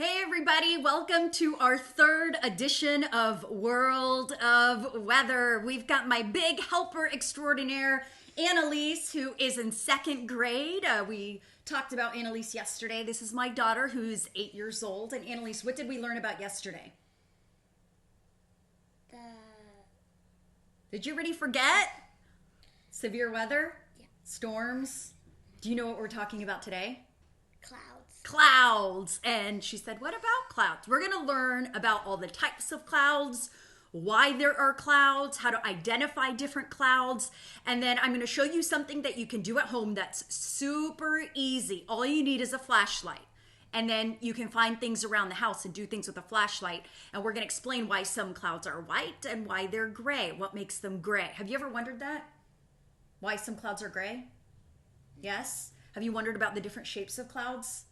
Hey everybody, welcome to our third edition of World of Weather. We've got my big helper extraordinaire, Annalise, who is in second grade. We talked about Annalise yesterday. This is my daughter who's 8 years old. And Annalise, what did we learn about yesterday? The Did you already forget? Severe weather? Yeah. Storms? Do you know what we're talking about today? clouds. And she said, what about clouds? We're going to learn about all the types of clouds, why there are clouds, how to identify different clouds, and then I'm going to show you something that you can do at home that's super easy. All you need is a flashlight. And then you can find things around the house and do things with a flashlight. And we're going to explain why some clouds are white and why they're gray, what makes them gray. Have you ever wondered that? Why some clouds are gray? Yes? Have you wondered about the different shapes of clouds?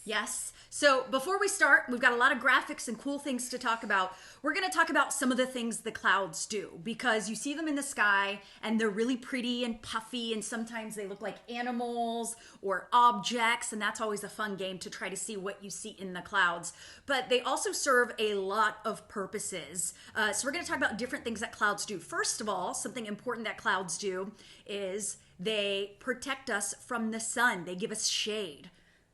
Yes. So before we start, we've got a lot of graphics and cool things to talk about. We're going to talk about some of the things the clouds do because you see them in the sky and they're really pretty and puffy, and sometimes they look like animals or objects, and that's always a fun game to try to see what you see in the clouds. But they also serve a lot of purposes. So we're going to talk about different things that clouds do. First of all, something important that clouds do is they protect us from the sun. They give us shade.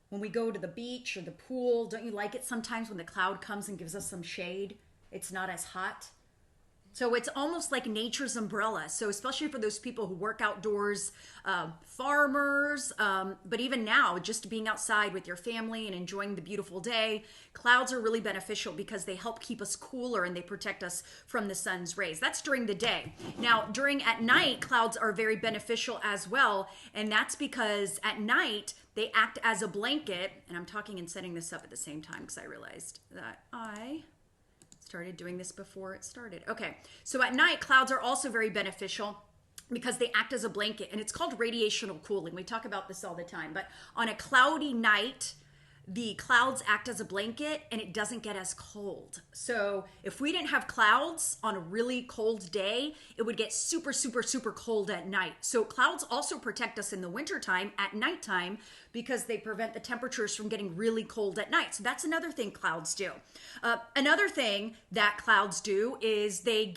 When we go to the beach or the pool, don't you like it sometimes when the cloud comes and gives us some shade? It's not as hot. So it's almost like nature's umbrella. So especially for those people who work outdoors, farmers, but even now, just being outside with your family and enjoying the beautiful day, clouds are really beneficial because they help keep us cooler and they protect us from the sun's rays. That's during the day. Now, at night, clouds are very beneficial as well. And that's because at night, they act as a blanket. And I'm talking and setting this up at the same time because I realized that I started doing this before it started. Okay, so at night, clouds are also very beneficial because they act as a blanket, and it's called radiational cooling. We talk about this all the time, but on a cloudy night, the clouds act as a blanket and it doesn't get as cold. So if we didn't have clouds on a really cold day, it would get super, super, super cold at night. So clouds also protect us in the wintertime at nighttime because they prevent the temperatures from getting really cold at night. So that's another thing clouds do. Another thing that clouds do is they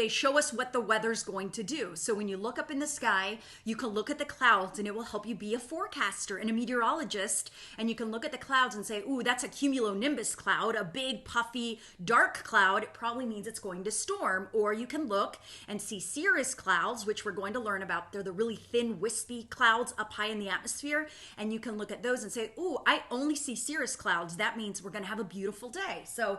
show us what the weather's going to do. So when you look up in the sky, you can look at the clouds and it will help you be a forecaster and a meteorologist. And you can look at the clouds and say, ooh, that's a cumulonimbus cloud, a big, puffy, dark cloud. It probably means it's going to storm. Or you can look and see cirrus clouds, which we're going to learn about. They're the really thin, wispy clouds up high in the atmosphere. And you can look at those and say, ooh, I only see cirrus clouds. That means we're going to have a beautiful day. So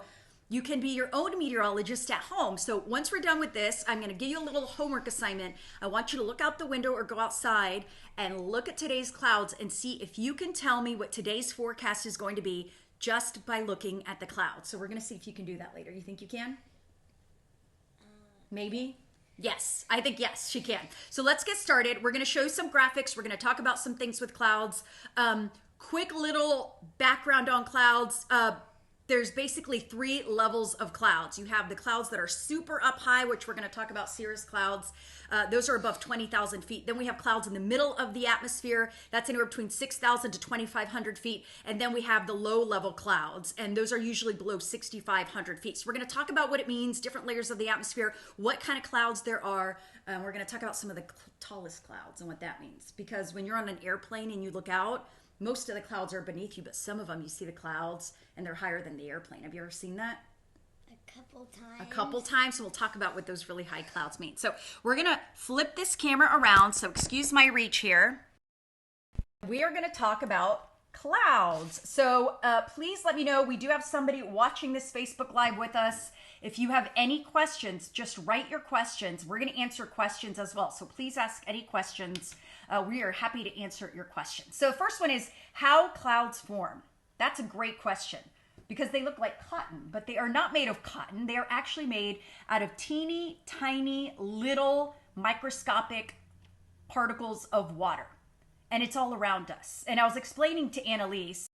you can be your own meteorologist at home. So once we're done with this, I'm going to give you a little homework assignment. I want you to look out the window or go outside and look at today's clouds and see if you can tell me what today's forecast is going to be just by looking at the clouds. So we're going to see if you can do that later. You think you can? Maybe? Yes, I think yes, she can. So let's get started. We're going to show you some graphics. We're going to talk about some things with clouds. Quick little background on clouds. There's basically three levels of clouds. You have the clouds that are super up high, which we're going to talk about cirrus clouds. Those are above 20,000 feet. Then we have clouds in the middle of the atmosphere. That's anywhere between 6,000 to 2,500 feet. And then we have the low level clouds, and those are usually below 6,500 feet. So we're going to talk about what it means, different layers of the atmosphere, what kind of clouds there are. We're going to talk about some of the tallest clouds and what that means. Because when you're on an airplane and you look out, most of the clouds are beneath you, but some of them you see the clouds and they're higher than the airplane. Have you ever seen that? A couple times. A couple times. So we'll talk about what those really high clouds mean. So we're going to flip this camera around. So excuse my reach here. We are going to talk about clouds. So please let me know. We do have somebody watching this Facebook Live with us. If you have any questions, just write your questions. We're going to answer questions as well. So please ask any questions. We are happy to answer your questions. So the first one is how clouds form. That's a great question because they look like cotton, but they are not made of cotton. They are actually made out of teeny tiny little microscopic particles of water. And it's all around us. And I was explaining to Annalise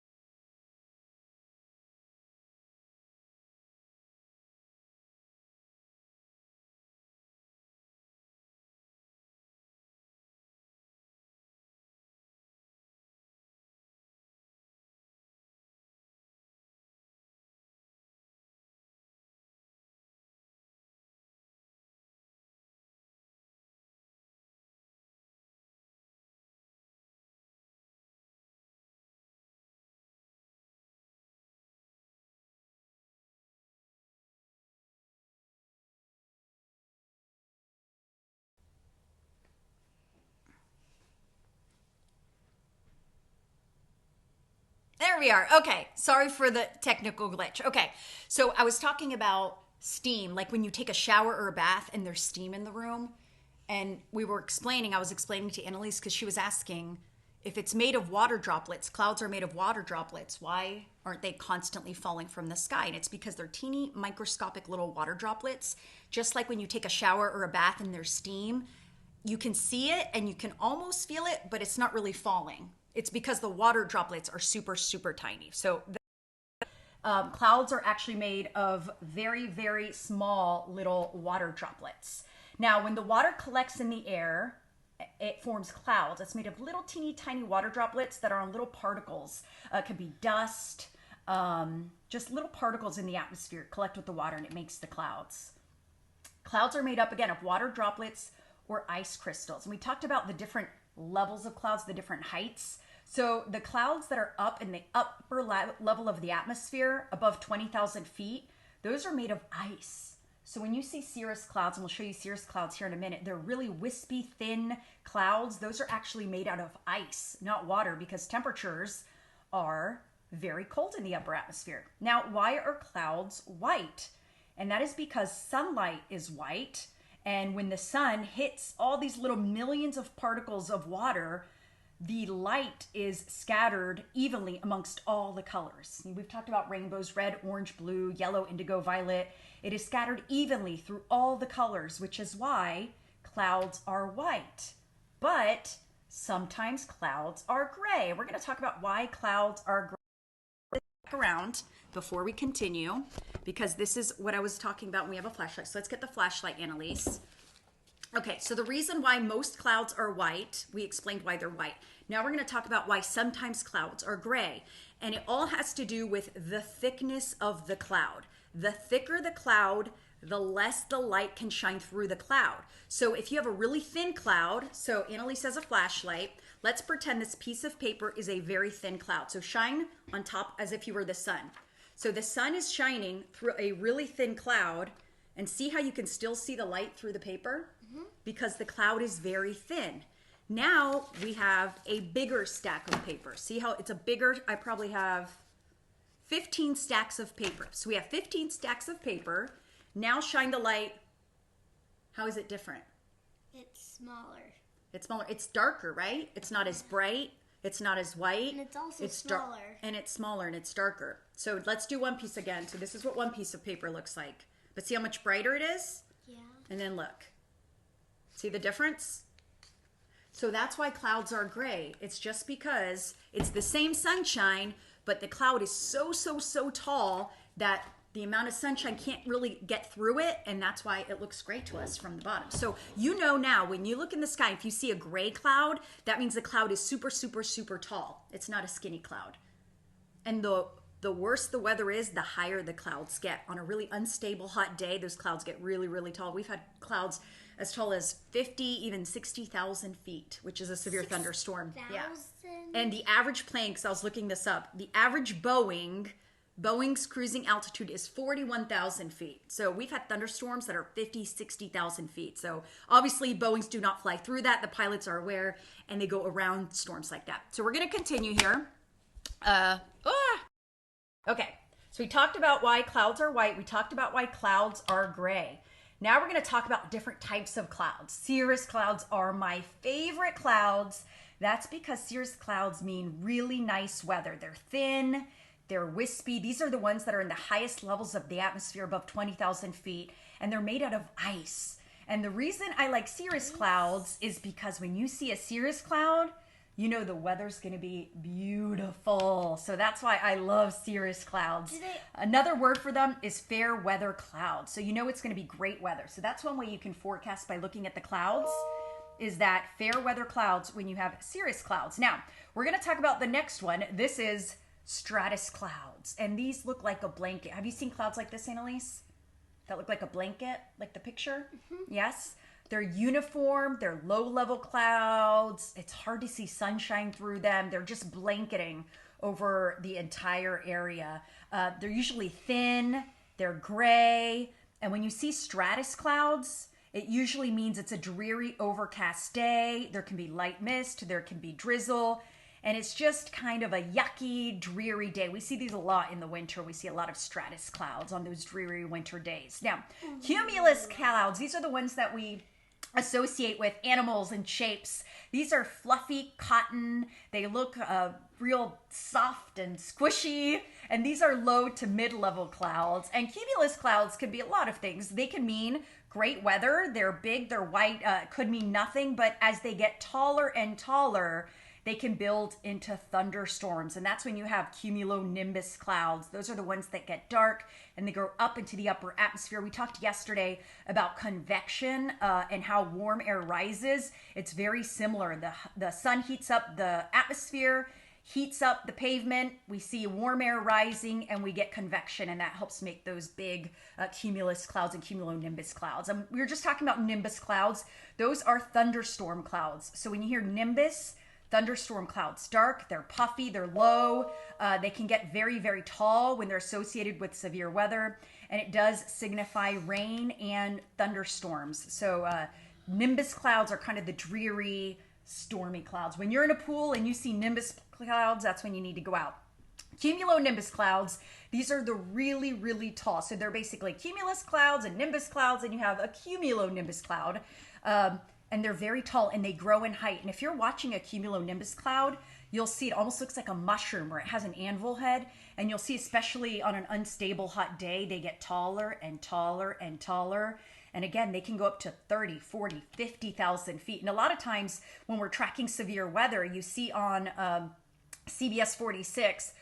There we are. Okay. Sorry for the technical glitch. Okay. So I was talking about steam, like when you take a shower or a bath and there's steam in the room. And I was explaining to Annalise because she was asking if it's made of water droplets, clouds are made of water droplets, why aren't they constantly falling from the sky? And it's because they're teeny microscopic little water droplets. Just like when you take a shower or a bath and there's steam, you can see it and you can almost feel it, but it's not really falling. It's because the water droplets are super, super tiny. So clouds are actually made of very, very small little water droplets. Now, when the water collects in the air, it forms clouds. It's made of little teeny tiny water droplets that are on little particles. It could be dust, just little particles in the atmosphere collect with the water and it makes the clouds. Clouds are made up again of water droplets or ice crystals. And we talked about the different levels of clouds, the different heights. So the clouds that are up in the upper level of the atmosphere, above 20,000 feet, those are made of ice. So when you see cirrus clouds, and we'll show you cirrus clouds here in a minute, they're really wispy, thin clouds. Those are actually made out of ice, not water, because temperatures are very cold in the upper atmosphere. Now, why are clouds white? And that is because sunlight is white. And when the sun hits all these little millions of particles of water, the light is scattered evenly amongst all the colors. We've talked about rainbows, red, orange, blue, yellow, indigo, violet. It is scattered evenly through all the colors, which is why clouds are white. But sometimes clouds are gray. We're going to talk about why clouds are gray. Back around before we continue, because this is what I was talking about when we have a flashlight. So let's get the flashlight, Annalise. Okay, so the reason why most clouds are white, we explained why they're white. Now we're going to talk about why sometimes clouds are gray. And it all has to do with the thickness of the cloud. The thicker the cloud, the less the light can shine through the cloud. So if you have a really thin cloud, so Annalise has a flashlight, let's pretend this piece of paper is a very thin cloud. So shine on top as if you were the sun. So the sun is shining through a really thin cloud, and see how you can still see the light through the paper? Because the cloud is very thin. Now we have a bigger stack of paper. See how it's a bigger, I probably have 15 stacks of paper. So we have 15 stacks of paper. Now shine the light. How is it different? It's smaller. It's smaller. It's darker, right? It's not as bright. It's not as white. And it's also smaller. And it's smaller and it's darker. So let's do one piece again. So this is what one piece of paper looks like. But see how much brighter it is? Yeah. And then look. See the difference? So that's why clouds are gray. It's just because it's the same sunshine, but the cloud is so tall that the amount of sunshine can't really get through it, and that's why it looks gray to us from the bottom. So you know now, when you look in the sky, if you see a gray cloud, that means the cloud is super tall. It's not a skinny cloud. And the worse the weather is, the higher the clouds get. On a really unstable, hot day, those clouds get really tall. We've had clouds as tall as 50, even 60,000 feet, which is a severe thunderstorm. Yeah. And the average plane, because I was looking this up, the average Boeing's cruising altitude is 41,000 feet. So we've had thunderstorms that are 50, 60,000 feet. So obviously Boeings do not fly through that. The pilots are aware and they go around storms like that. So we're going to continue here. Okay, so we talked about why clouds are white. We talked about why clouds are gray. Now we're going to talk about different types of clouds. Cirrus clouds are my favorite clouds. That's because cirrus clouds mean really nice weather. They're thin, they're wispy. These are the ones that are in the highest levels of the atmosphere, above 20,000 feet, and they're made out of ice. And the reason I like cirrus clouds is because when you see a cirrus cloud, you know the weather's going to be beautiful. So that's why I love cirrus clouds. Another word for them is fair weather clouds. So you know it's going to be great weather. So that's one way you can forecast by looking at the clouds, is that fair weather clouds when you have cirrus clouds. Now, we're going to talk about the next one. This is stratus clouds. And these look like a blanket. Have you seen clouds like this, Annalise? That look like a blanket, like the picture? Mm-hmm. Yes? They're uniform, they're low-level clouds. It's hard to see sunshine through them. They're just blanketing over the entire area. They're usually thin, they're gray. And when you see stratus clouds, it usually means it's a dreary, overcast day. There can be light mist, there can be drizzle. and it's just kind of a yucky, dreary day. We see these a lot in the winter. We see a lot of stratus clouds on those dreary winter days. Now, cumulus clouds, these are the ones that we associate with animals and shapes. These are fluffy cotton. They look real soft and squishy, and these are low to mid-level clouds. And cumulus clouds can be a lot of things. They can mean great weather. They're big, they're white, could mean nothing, but as they get taller and taller, they can build into thunderstorms. And that's when you have cumulonimbus clouds. Those are the ones that get dark and they go up into the upper atmosphere. We talked yesterday about convection and how warm air rises. It's very similar. The sun heats up the atmosphere, heats up the pavement. We see warm air rising and we get convection, and that helps make those big cumulus clouds and cumulonimbus clouds. And we were just talking about nimbus clouds. Those are thunderstorm clouds. So when you hear nimbus, thunderstorm clouds, dark, they're puffy, they're low, they can get very, very tall when they're associated with severe weather, and it does signify rain and thunderstorms. So nimbus clouds are kind of the dreary, stormy clouds. When you're in a pool and you see nimbus clouds, that's when you need to go out. Cumulonimbus clouds, these are the really, really tall. So they're basically cumulus clouds and nimbus clouds, and you have a cumulonimbus cloud. And they're very tall and they grow in height. And if you're watching a cumulonimbus cloud, you'll see it almost looks like a mushroom where it has an anvil head. And you'll see, especially on an unstable hot day, they get taller and taller and taller. And again, they can go up to 30, 40, 50,000 feet. And a lot of times when we're tracking severe weather, you see on CBS 46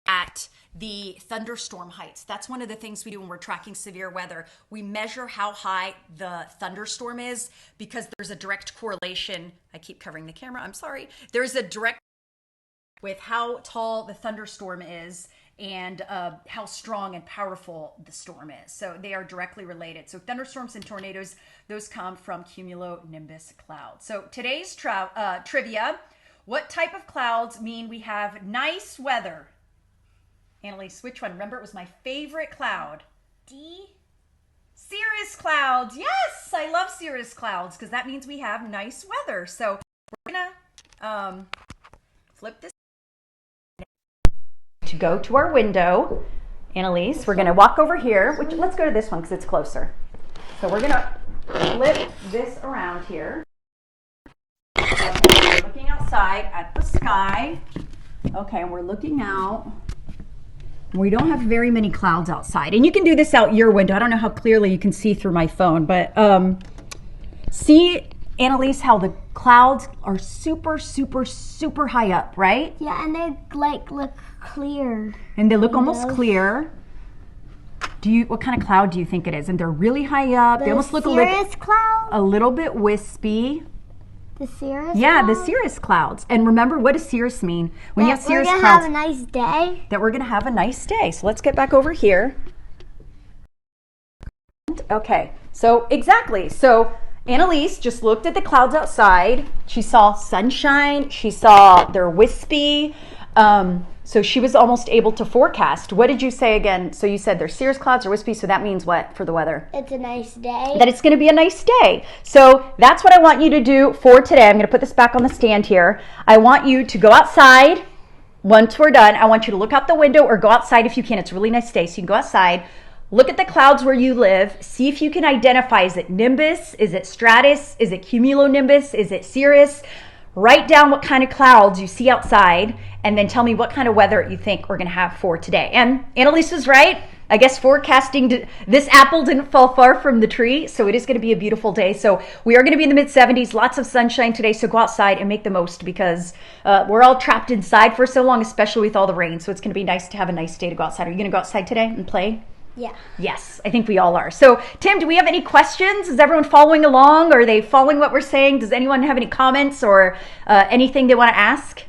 at the thunderstorm heights. That's one of the things we do when we're tracking severe weather. We measure how high the thunderstorm is because there's a direct correlation. I keep covering the camera, I'm sorry. There's a direct with how tall the thunderstorm is and how strong and powerful the storm is. So they are directly related. So thunderstorms and tornadoes, those come from cumulonimbus clouds. So today's trivia, what type of clouds mean we have nice weather? Annalise, which one? Remember, it was my favorite cloud. D. Cirrus clouds. Yes, I love cirrus clouds because that means we have nice weather. So we're gonna flip this to go to our window. Annalise, we're gonna walk over here. Let's go to this one because it's closer. So we're gonna flip this around here. Okay, we're looking outside at the sky. Okay, and we're looking out. We don't have very many clouds outside. And you can do this out your window. I don't know how clearly you can see through my phone, but see, Annalise, how the clouds are super, super, super high up, right? Yeah, and they look clear. And they look almost clear. What kind of cloud do you think it is? And they're really high up. They almost look a little bit wispy. The cirrus Yeah, clouds? the cirrus clouds. And remember, what does cirrus mean? When you have cirrus clouds, clouds, have a nice day. that we're going to have a nice day. So let's get back over here. Okay, so exactly. So Annalise just looked at the clouds outside. She saw sunshine. She saw they're wispy. So she was almost able to forecast. What did you say again? So you said they're cirrus clouds or wispy. So that means what for the weather? It's a nice day. That it's going to be a nice day. So that's what I want you to do for today. I'm going to put this back on the stand here. I want you to go outside. Once we're done, I want you to look out the window or go outside if you can. It's a really nice day, so you can go outside. Look at the clouds where you live. See if you can identify, is it nimbus? Is it stratus? Is it cumulonimbus? Is it cirrus? Write down what kind of clouds you see outside and then tell me what kind of weather you think we're going to have for today. And Annalise was right. I guess forecasting, this apple didn't fall far from the tree, so it is going to be a beautiful day. So we are going to be in the mid-70s, lots of sunshine today, so go outside and make the most because we're all trapped inside for so long, especially with all the rain. So it's going to be nice to have a nice day to go outside. Are you going to go outside today and play? Yeah. Yes, I think we all are. So, Tim, do we have any questions? Is everyone following along? Are they following what we're saying? Does anyone have any comments or anything they want to ask?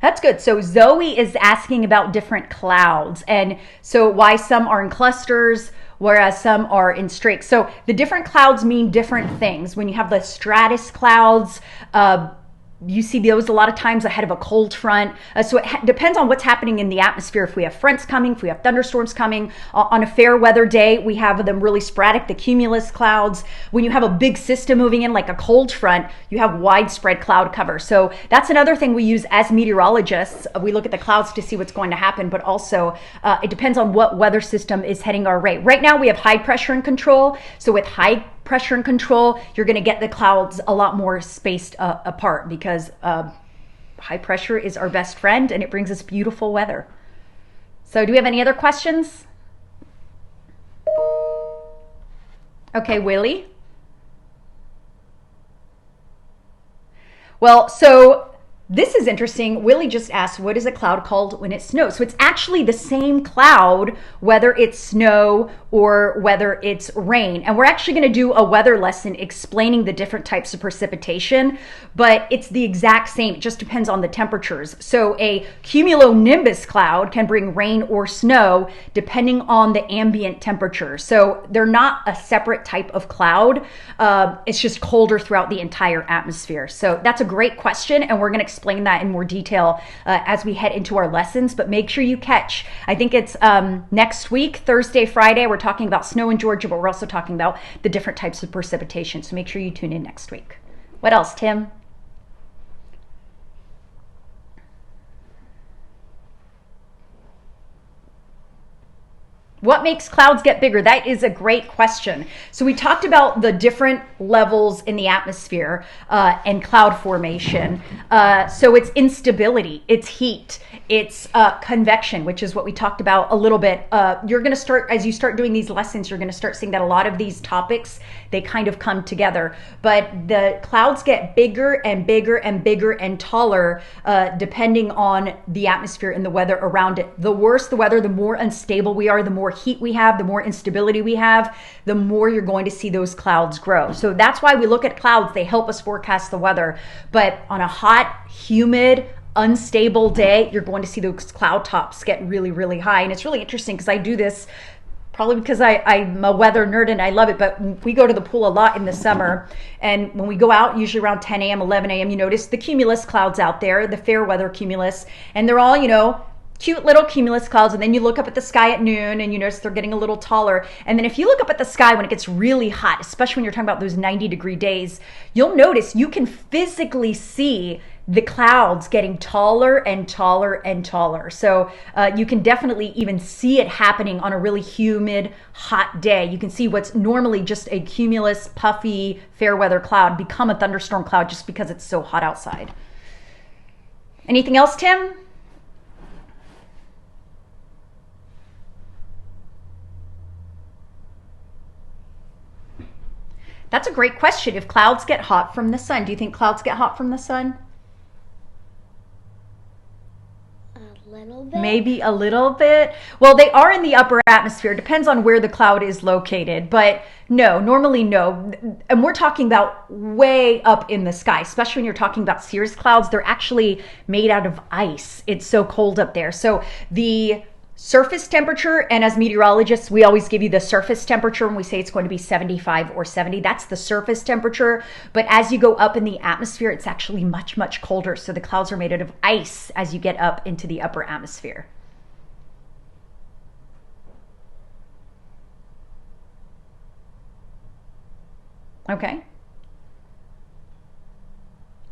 That's good. So Zoe is asking about different clouds and so why some are in clusters, whereas some are in streaks. So the different clouds mean different things. When you have the stratus clouds, You see those a lot of times ahead of a cold front. So it depends on what's happening in the atmosphere. If we have fronts coming, if we have thunderstorms coming. On a fair weather day, we have them really sporadic, the cumulus clouds. When you have a big system moving in like a cold front, you have widespread cloud cover. So that's another thing we use as meteorologists. We look at the clouds to see what's going to happen, but also it depends on what weather system is heading our way. Right now we have high pressure and control. So with high pressure and control, you're going to get the clouds a lot more spaced apart because high pressure is our best friend and it brings us beautiful weather. So do we have any other questions? Okay, Willie. Well, so this is interesting. Willie just asked, what is a cloud called when it snows? So it's actually the same cloud, whether it's snow or whether it's rain. And we're actually going to do a weather lesson explaining the different types of precipitation, but it's the exact same. It just depends on the temperatures. So a cumulonimbus cloud can bring rain or snow depending on the ambient temperature. So they're not a separate type of cloud. It's just colder throughout the entire atmosphere. So that's a great question, and we're going to explain that in more detail as we head into our lessons. But make sure you catch, I think it's next week, Thursday, Friday, we're talking about snow in Georgia, but we're also talking about the different types of precipitation. So make sure you tune in next week. What else, Tim? What makes clouds get bigger? That is a great question. So we talked about the different levels in the atmosphere and cloud formation. So it's instability, it's heat, it's convection, which is what we talked about a little bit. You're going to start, as you start doing these lessons, you're going to start seeing that a lot of these topics, they kind of come together. But the clouds get bigger and bigger and bigger and taller depending on the atmosphere and the weather around it. The worse the weather, the more unstable we are, the more heat we have, the more instability we have, the more you're going to see those clouds grow. So that's why we look at clouds. They help us forecast the weather. But on a hot, humid, unstable day, you're going to see those cloud tops get really, really high. And it's really interesting because I do this probably because I'm a weather nerd and I love it, but we go to the pool a lot in the summer. And when we go out, usually around 10 a.m., 11 a.m., you notice the cumulus clouds out there, the fair weather cumulus, and they're all, cute little cumulus clouds. And then you look up at the sky at noon and you notice they're getting a little taller. And then if you look up at the sky when it gets really hot, especially when you're talking about those 90-degree days, you'll notice you can physically see the clouds getting taller and taller and taller. So you can definitely even see it happening on a really humid, hot day. You can see what's normally just a cumulus, puffy, fair weather cloud become a thunderstorm cloud just because it's so hot outside. Anything else, Tim? That's a great question. If clouds get hot from the sun, do you think clouds get hot from the sun? A little bit. Maybe a little bit. Well, they are in the upper atmosphere. It depends on where the cloud is located. But no, normally no. And we're talking about way up in the sky, especially when you're talking about cirrus clouds. They're actually made out of ice. It's so cold up there. So the surface temperature, and as meteorologists, we always give you the surface temperature when we say it's going to be 75 or 70. That's the surface temperature. But as you go up in the atmosphere, it's actually much, much colder. So the clouds are made out of ice as you get up into the upper atmosphere. Okay.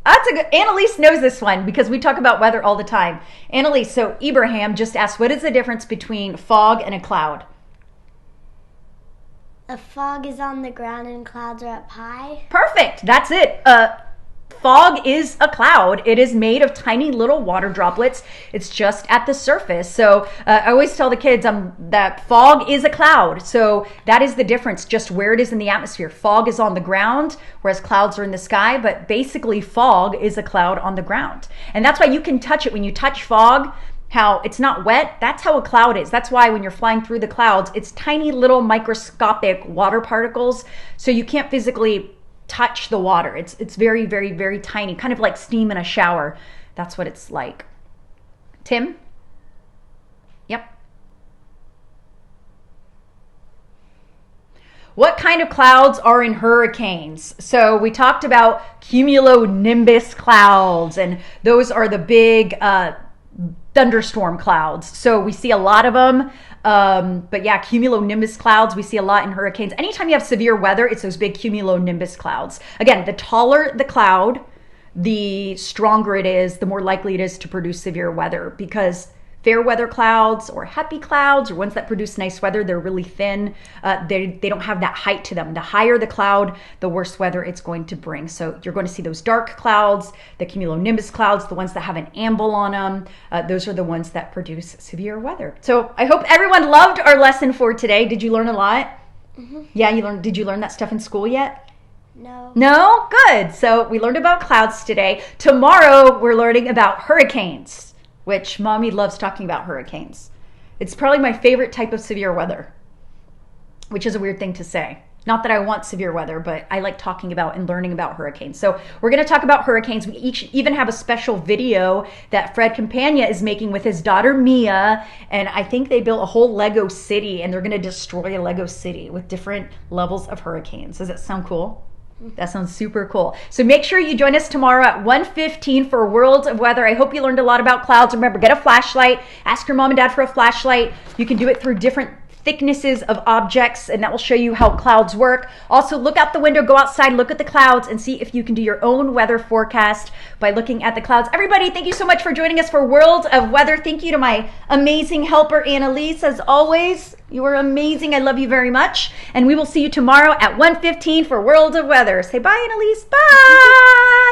That's a good, Annalise knows this one because we talk about weather all the time. Annalise, so Ibrahim just asked, what is the difference between fog and a cloud? A fog is on the ground and clouds are up high. Perfect. That's it. Fog is a cloud. It is made of tiny little water droplets. It's just at the surface. So I always tell the kids that fog is a cloud. So that is the difference, just where it is in the atmosphere. Fog is on the ground, whereas clouds are in the sky. But basically, fog is a cloud on the ground. And that's why you can touch it. When you touch fog, how it's not wet, that's how a cloud is. That's why when you're flying through the clouds, it's tiny little microscopic water particles. So you can't physically touch the water. It's very, very, very tiny, kind of like steam in a shower. That's what it's like. Tim? Yep. What kind of clouds are in hurricanes? So we talked about cumulonimbus clouds, and those are the big thunderstorm clouds. So we see a lot of them. But yeah, cumulonimbus clouds, we see a lot in hurricanes. Anytime you have severe weather, it's those big cumulonimbus clouds. Again, the taller the cloud, the stronger it is, the more likely it is to produce severe weather, because fair weather clouds or happy clouds or ones that produce nice weather, they're really thin. They don't have that height to them. The higher the cloud, the worse weather it's going to bring. So you're going to see those dark clouds, the cumulonimbus clouds, the ones that have an amble on them. Those are the ones that produce severe weather. So I hope everyone loved our lesson for today. Did you learn a lot? Mm-hmm. Yeah, did you learn that stuff in school yet? No. No? Good. So we learned about clouds today. Tomorrow we're learning about hurricanes, which Mommy loves talking about hurricanes. It's probably my favorite type of severe weather, which is a weird thing to say. Not that I want severe weather, but I like talking about and learning about hurricanes. So we're going to talk about hurricanes. We even have a special video that Fred Campagna is making with his daughter Mia, and I think they built a whole Lego city, and they're going to destroy a Lego city with different levels of hurricanes. Does that sound cool? That sounds super cool. So make sure you join us tomorrow at 1:15 for World of Weather. I hope you learned a lot about clouds. Remember, get a flashlight. Ask your mom and dad for a flashlight. You can do it through different thicknesses of objects, and that will show you how clouds work. Also, look out the window, go outside, look at the clouds, and see if you can do your own weather forecast by looking at the clouds. Everybody, thank you so much for joining us for World of Weather. Thank you to my amazing helper, Annalise. As always, you are amazing. I love you very much. And we will see you tomorrow at 1:15 for World of Weather. Say bye, Annalise. Bye.